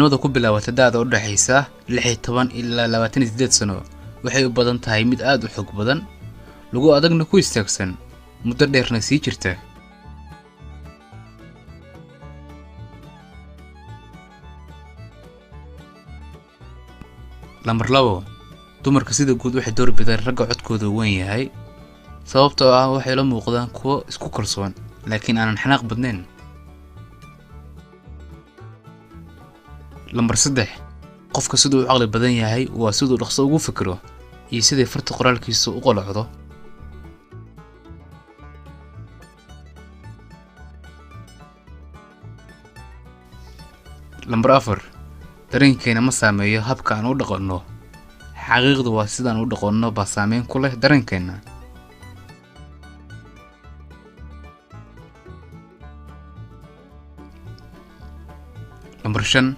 nabada ku bilaawata da'da u dhaxaysa 16 ilaa 28 sano waxay u badan tahay mid aad u xog badan lagu adagna ku istaagsan muddo dheerna sii jirta. Lambar 2 dumarka sida guud waxay door bidaan ragga codkooda weyn yahay sababtoo ah waxay la muuqdaan kuwo isku kalsoon laakiin aanan xanaaq badnayn. Lambar 3 qofka sidoo aqli badan yahay waa sidoo dhaqso ugu fikiro iyo sidii farta qoraalkiisa u qolocdo. Lambar 4 dareenkeena ma saameeyo habka aan u dhaqanno xaqiiqdu waa sidaan u dhaqanno ba saameyn ku leh dareenkeena. Lambar 5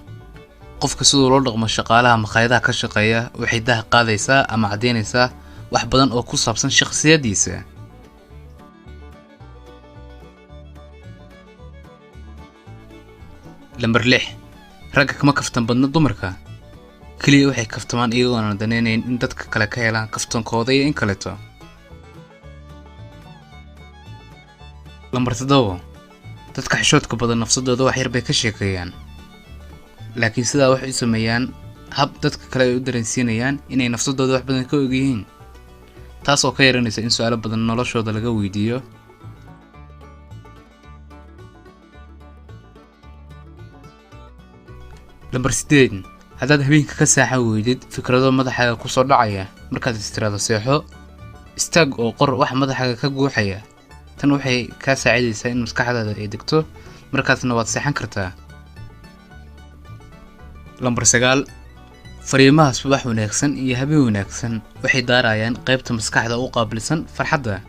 qofka sidoo loo dhaqmo shaqaalaha maqaayadaha ka shaqeeya waxay dah qaadaysaa ama cadeynaysaa wax badan oo ku saabsan shakhsiyadiisa. Lambar 6 ragga kama kaftan badna dumarka kaliya waxay kaftamaan iyagoo aan daneynayn in dadka kale ka helaan kaftankooda iyo in kaleeto. Lambar 7 dadka xishoodka badan nafsadooda wax yar bay ka sheekeeyaan laakiin sidaa wax u sameeyaan hab dadka kale ay u dareensiinayaan inay nafsadooda wax badan ka og yihiin taas oo ka yaranaysa in su'aalo badan noloshooda laga weydiiyo. Lambar 8 haddaad habeenka ka saaxan weydid fikrado madaxaaga ku soo dhacaya markaad istiraado seexo istaag oo qor wax madaxaaga ka guuxaya tan waxay ka saacidaysaa in maskaxdaada ay degto markaasna waad seexan kartaa. Lambar 9 fariimaha subax wanaagsan iyo habeen wanaagsan waxay daarayaan qaybta maskaxda u qaabilsan farxadda.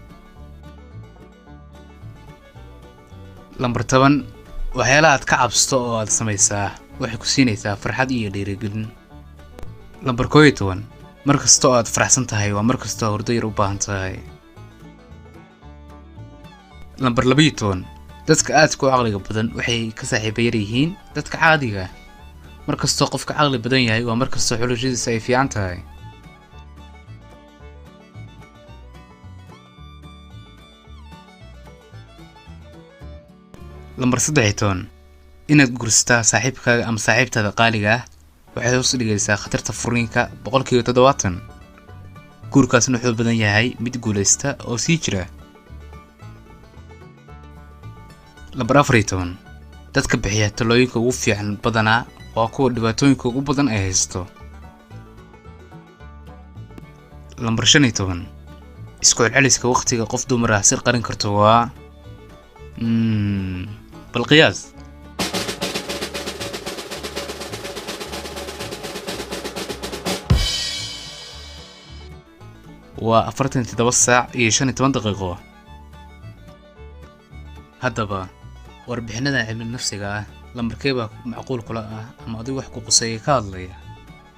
Lambar 10 waxyaalaha aad ka cabsato oo aad samaysaa waxay ku siinaysaa farxad iyo dhiirigelin. Lambar 11 markasta oo aad faraxsan tahay waa markasta hurdo yar u baahan tahay. Lambar 12 dadka aadka u caqliga badan waxay ka saaxiibo yar yihiin dadka caadiga markasta qofka caqli badan yahay waa markasta xulashadiisa ay fiican tahay. Lambar 13 inaad guursataa saaxiibkaaga ama saaxiibtada qaaliga ah waxay hoos dhigaysaa khatarta furiinka 70%. guurkaasna wuxuu badan yahay mid guuleysta oo sii jira. Lambar 14 dadka bixiya talooyinka ugu fiican badanaa waa kuwa dhibaatooyinka ugu badan ay haysto. Lambar 15 isku celceliska waqtiga qof dumar ah si qarin karto waa بالقياس. وأفرتن تتوسع يشان 8 دقيقة. هدبا وربحنا علم النفس جاه لما ركبه معقول قلاء أما أضيع حقوق سيكا الله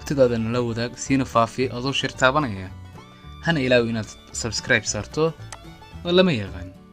تقدر أن لو ذاك سين فافي أضو شرطة بنية هنا إلى وين سبسكرايب صارتو ولا ما يغني.